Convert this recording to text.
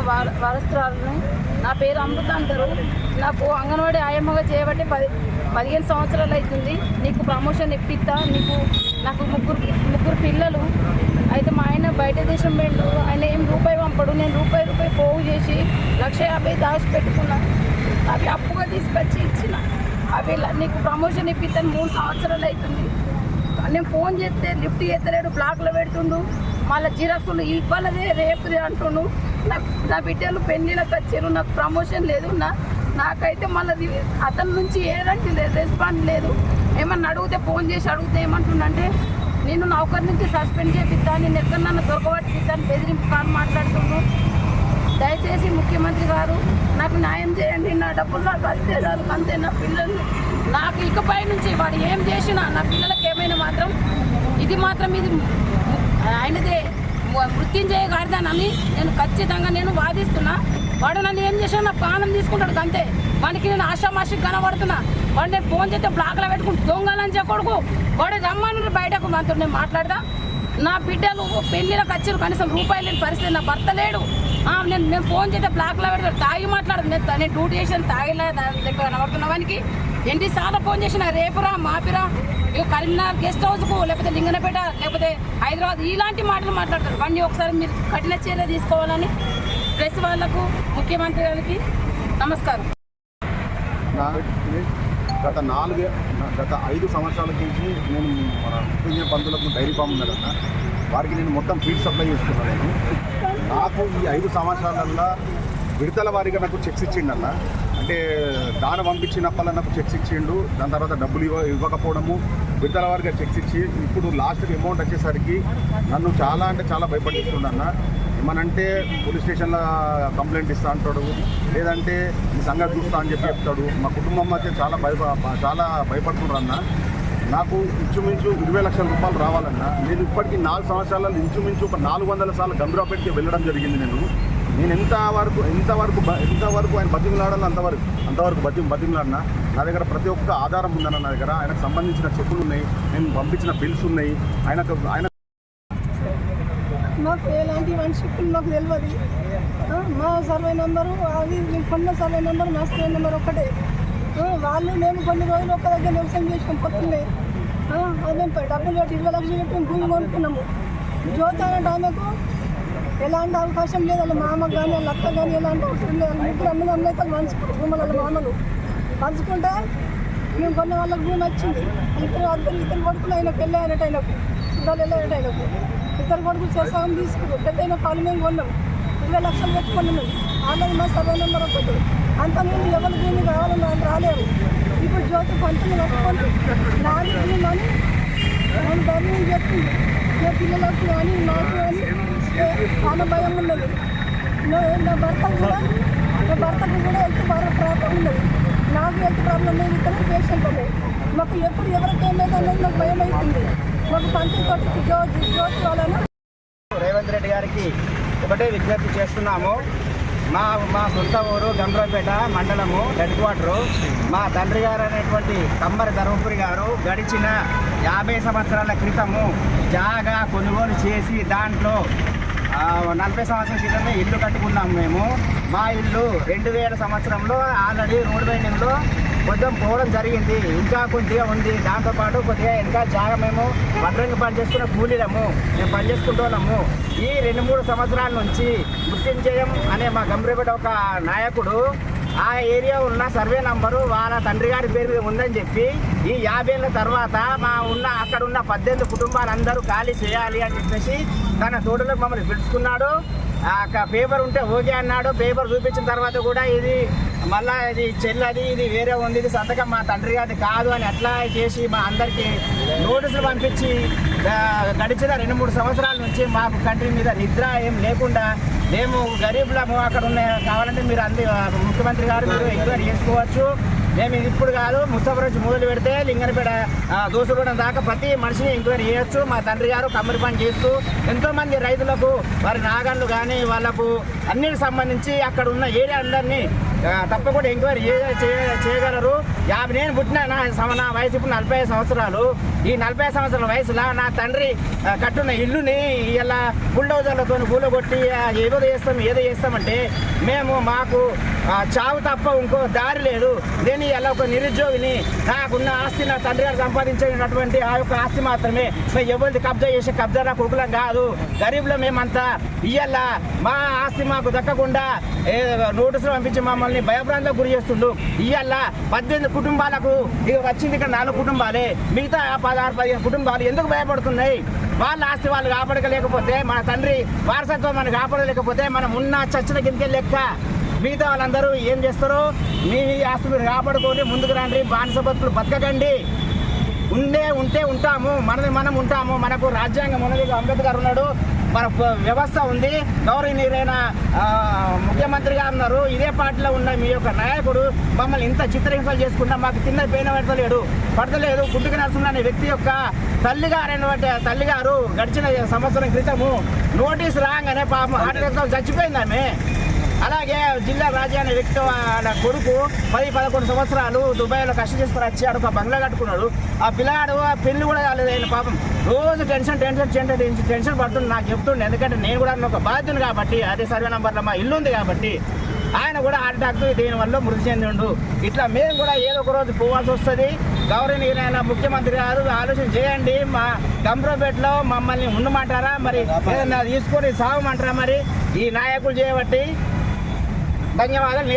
వారసురాలని. నా పేరు అమృత అంటారు. నాకు అంగన్వాడీ ఆయమ్మగా చేయబట్టి 15 సంవత్సరాలు అవుతుంది. నీకు ప్రమోషన్ ఇప్పిస్తా, నాకు ముగ్గురు పిల్లలు. అయితే మా ఆయన బయట దేశం వెళ్ళు, ఆయన ఏం రూపాయి పంపడు. నేను రూపాయి పోగు చేసి 1,50,000 దాచిపెట్టుకున్నా. అవి అప్పుగా తీసుకొచ్చి ఇచ్చిన. అవి నీకు ప్రమోషన్ ఇప్పిస్తాను 3 సంవత్సరాలు అవుతుంది. నేను ఫోన్ చేస్తే లిఫ్ట్ చేస్తలేడు, బ్లాక్లో పెడుతుండు. మళ్ళీ జిరాక్సులు ఇవ్వాలదే రేపు అంటుండు. నా బిడ్డలు పెళ్ళిళ్ళకి వచ్చారు, నాకు ప్రమోషన్ లేదు. నాకైతే మళ్ళీ అతని నుంచి ఏదంటే రెస్పాన్స్ లేదు. ఏమన్నా అడిగితే ఫోన్ చేసి అడిగితే ఏమంటుండంటే నేను నౌకర్ నుంచి సస్పెండ్ చేపిస్తా, నేను ఎక్కడన్నా దొరకబట్టిస్తాను బెదిరింపు కాదు మాట్లాడుతున్నాను. దయచేసి ముఖ్యమంత్రి గారు నాకు న్యాయం చేయండి. నా డబ్బులు నాకు అంతే చాలు, అంతే. నా పిల్లలు నాకు ఇకపై నుంచి వాడు ఏం చేసినా నా పిల్లలకి ఏమైనా మాత్రం ఇది ఆయనదే మృత్యుంజయ గారిదానని నేను ఖచ్చితంగా వాదిస్తున్నా. వాడు నన్ను ఏం చేసినా నా ప్రాణం తీసుకుంటాడు అంతే. వాడికి నేను ఆషామాషికి కనబడుతున్నా. వాడు నేను ఫోన్ చేస్తే బ్లాక్లో పెట్టుకుంటూ దొంగలని చెప్పకూడదు. వాడు రమ్మని బయటకు మనతో నేను మాట్లాడదా. నా బిడ్డలు పెళ్ళిళ్ళకి వచ్చారు, కనీసం రూపాయలు లేని పరిస్థితి. నా భర్త లేడు. నేను ఫోన్ చేస్తే బ్లాక్లో పెడతాడు, తాగి మాట్లాడదు. నేను డ్యూటీ చేసాను, తాగిలే దగ్గర కనబడుతున్న వానికి ఎన్నిసార్లు ఫోన్ చేసిన రేపురా మాపిరా కరీంనగర్ గెస్ట్ హౌస్కు, లేకపోతే లింగనపేట, లేకపోతే హైదరాబాద్ ఇలాంటి మాటలు మాట్లాడతారు. వాడిని ఒకసారి మీరు కఠిన చర్య తీసుకోవాలని ప్రెస్ వాళ్లకు, ముఖ్యమంత్రి గారికి నమస్కారం. గత 5 సంవత్సరాల నుంచి నేను మన పుణ్య పంతులకు డైరీ ఫామ్ ఉన్నదన్న, వారికి నేను మొత్తం ఫీడ్ సప్లై చేస్తున్నాను. నాకు ఈ 5 సంవత్సరాలల్లో విడతల వారిగా నాకు చెక్స్ ఇచ్చిండన్న. అంటే దాన పంపించినప్పల్లా నాకు చెక్స్ ఇచ్చిండు. దాని తర్వాత డబ్బులు ఇవ్వకపోవడము, విడతల వారిగా చెక్స్ ఇచ్చి ఇప్పుడు లాస్ట్కి అమౌంట్ వచ్చేసరికి నన్ను చాలా అంటే చాలా భయపడిస్తుండన్న. ఏమనంటే పోలీస్ స్టేషన్లో కంప్లైంట్ ఇస్తా అంటాడు, లేదంటే ఈ సంగతి చూస్తా అని చెప్తాడు. మా కుటుంబం అయితే చాలా భయపడుతున్నారన్న. నాకు ఇంచుమించు 20 లక్షల రూపాయలు రావాలన్నా. నేను ఇప్పటికీ 4 సంవత్సరాలలో ఇంచుమించు ఒక 400 సార్లు గంభీరాపేటకి వెళ్ళడం జరిగింది. నేను ఎంతవరకు ఆయన బతిమలాడాలో అంతవరకు బతిమలాడినా. నా దగ్గర ప్రతి ఒక్క ఆధారం ఉందన్న. నా దగ్గర ఆయనకు సంబంధించిన చెక్కులు ఉన్నాయి, నేను పంపించిన బిల్స్ ఉన్నాయి. ఆయన నాకు ఎలాంటి మనిషికి నాకు తెలియదు. మా సర్వే నెంబరు అది మేము కొన్న సర్వే నెంబరు మా సర్వే నెంబర్ ఒక్కటే. మేము కొన్ని రోజులు ఒక్క దగ్గర వ్యవసాయం చేసుకుని పొత్తున్నాయి. అదే డబ్బులు పెట్టి 20 లక్షలు పెట్టి భూమి కొనుక్కున్నాము. జ్యోతి అనే ఆమెకు ఎలాంటి అవకాశం లేదు. వాళ్ళ మామ కానీ వాళ్ళ అత్త కానీ ఎలాంటి అవసరం లేదు. ముగ్గురు అన్నదమ్ములు అయితే పంచుకుంటారు. భూములు వాళ్ళ మామలు పంచుకుంటే మేము కొన్న వాళ్ళకి భూమి వచ్చింది. ఇద్దరు కొడుకులు అయినా పెళ్ళి అయినట్టు అయినప్పుడు పిల్లలు వెళ్ళినట్టు అయినప్పుడు ఇద్దరు కొడుకులు చేసామని తీసుకున్నాం. పెద్ద పాలు మేము కొన్నాం. 20 లక్షలు పెట్టుకున్నాం మేము. ఆల్రెడీ మా సర్వే నెంబర్ ఒకటి. అంతకుముందు ఎవరి భూమి కావాలని వాళ్ళు రాలేరు. ఇప్పుడు జ్యోతి పంచులు కట్టుకొని నాది భూమి అని నేను ధైర్యం చెప్పింది. నా పిల్లలకు కానీ నాకు కానీ చాలా భయం ఉన్నది. నా భర్తకు కూడా హెల్త్ ప్రాబ్లం ఉన్నది. నాకు హెల్త్ ప్రాబ్లం లేదు. ఇక్కడ పేషెంట్ ఉన్నాయి. మాకు ఎప్పుడు ఎవరికి ఏమైంది అనేది నాకు భయం అవుతుంది. మాకు పంచి కొట్టుకు జ్యోతి వాళ్ళను రేవంత్ రెడ్డి గారికి ఒకటే విజ్ఞప్తి చేస్తున్నాము. మా సొంత ఊరు గంభీరాపేట మండలము హెడ్ క్వార్టరు. మా తండ్రి గారు అనేటువంటి కమ్మరి ధర్మపురి గారు గడిచిన 50 సంవత్సరాల క్రితము జాగా కొనుగోలు చేసి దాంట్లో 40 సంవత్సరాల క్రితమే ఇల్లు కట్టుకున్నాము మేము. మా ఇల్లు 2000 సంవత్సరంలో ఆల్రెడీ రోడ్ వైండింగ్లో కొంచెం పోవడం జరిగింది. ఇంకా కొద్దిగా ఉంది. దాంతోపాటు కొద్దిగా ఇంకా జాగా మేము వడ్రంగి పని చేసుకున్న కూలీలము, మేము పని చేసుకుంటున్నాము. ఈ 2-3 సంవత్సరాల నుంచి మృత్యుంజయం అనే మా గంభీరపేట ఒక నాయకుడు ఆ ఏరియా ఉన్న సర్వే నంబరు వాళ్ళ తండ్రి గారి పేరు మీద ఉందని చెప్పి ఈ 50 ఏళ్ళ తర్వాత అక్కడ ఉన్న 18 కుటుంబాలందరూ ఖాళీ చేయాలి అని చెప్పేసి తన తోటలకు మమ్మల్ని పిలుచుకున్నాడు. పేపర్ ఉంటే ఓకే అన్నాడు. పేపర్ చూపించిన తర్వాత కూడా ఇది మళ్ళా ఇది చెల్లది, ఇది వేరే ఉంది, ఇది సంతకం మా తండ్రి గారిది కాదు అని అట్లా చేసి మా అందరికీ నోటీసులు పంపించి గడిచిన 2-3 సంవత్సరాల నుంచి మాకు కంట్రీ మీద నిద్ర ఏం లేకుండా మేము గరీబులము. అక్కడ ఉన్న కావాలంటే మీరు ముఖ్యమంత్రి గారు మీరు ఎంక్వైరీ చేసుకోవచ్చు. మేము ఇది ఇప్పుడు కాదు, ముస్తాఫా నుంచి మొదలు పెడితే లింగనపేట దోసుగూడెం దాకా ప్రతి మనిషిని ఎంక్వైరీ చేయొచ్చు. మా తండ్రి గారు కమ్మరి పని చేస్తూ ఎంతోమంది రైతులకు వారి నాగన్లు కానీ వాళ్ళకు అన్నిటికి సంబంధించి అక్కడ ఉన్న ఏరియా అందరినీ తప్పకుండా ఎంక్వైరీ చేయగలరు. నేను పుట్టిన నా వయసు ఇప్పుడు 45 సంవత్సరాలు. ఈ 45 సంవత్సరాల వయసులో నా తండ్రి కట్టున్న ఇల్లుని ఇలా బుల్డోజర్లతో కూలగొట్టి ఏదో చేస్తామంటే మాకు చావు తప్ప ఇంకో దారి లేదు. నేను ఇలా ఒక నిరుద్యోగిని. నాకున్న ఆస్తి నా తండ్రి గారు సంపాదించినటువంటి ఆ యొక్క ఆస్తి మాత్రమే. మేము ఎవరిది కబ్జా కొడుకులం కాదు. గరీబ్లో మేమంతా. ఇవాళ మా ఆస్తి మాకు దక్కకుండా నోటీసులు పంపించి మమ్మల్ని భయభ్రాంతులకు గురి చేస్తుండు. ఇవాళ 18 కుటుంబాలకు వచ్చింది ఇక్కడ 4 కుటుంబాలే. మిగతా 16-15 కుటుంబాలు ఎందుకు భయపడుతున్నాయి? వాళ్ళ ఆస్తి వాళ్ళు కాపాడలేకపోతే, మన తండ్రి వారసత్వం మనం కాపాడలేకపోతే మనం ఉన్న చచ్చిన కిందకే లెక్క. మిగతా వాళ్ళందరూ ఏం చేస్తారు? మీ ఆస్తి మీరు కాపాడుకోండి, ముందుకు రండి, బానిస బతుకులు బతకకండి. ఉంటే ఉంటాము, మనం ఉంటాము. మనకు రాజ్యాంగం ఉన్నది, అంబేద్కర్ ఉన్నాడు, మన వ్యవస్థ ఉంది, గౌరవనీయులైన ముఖ్యమంత్రిగా ఉన్నారు. ఇదే పార్టీలో ఉన్న మీ యొక్క నాయకుడు మమ్మల్ని ఇంత చిత్రహింసలు చేసుకున్నా మాకు తిన్న పైన పడతలేదు. గుడ్డుకు నరసింహ అనే వ్యక్తి యొక్క తల్లిగారు గడిచిన సంవత్సరం క్రితము నోటీసు రాగానే పాపం హార్ట్ అటాక్తో చచ్చిపోయింది ఆమె. అలాగే జిల్లా రాజా అనే వ్యక్తి వాళ్ళ కొడుకు 10-11 సంవత్సరాలు దుబాయ్లో కష్టం చేసుకుని వచ్చాడు, ఒక బంగ్లా కట్టుకున్నాడు. ఆ పిల్లాడు పెళ్లి కూడా కాలేదు. ఆయన పాపం రోజు టెన్షన్ పడుతుంది నాకు చెప్తుండే. ఎందుకంటే నేను కూడా ఒక బాధ్యుని కాబట్టి, అదే సర్వే నంబర్లో మా ఇల్లు ఉంది కాబట్టి. ఆయన కూడా హార్ట్ అటాక్ దీనివల్ల మృతి చెందిండు. ఇట్లా మేము కూడా ఏదో ఒక రోజు పోవాల్సి వస్తుంది. గౌరవనీయులైన ముఖ్యమంత్రి గారు ఆలోచన చేయండి. మా గంభీరపేటలో మమ్మల్ని ఉండమంటారా, మరి ఏదన్నా తీసుకొని సాగమంటారా? మరి ఈ నాయకులు చేయబట్టి ధన్యవాదాలు.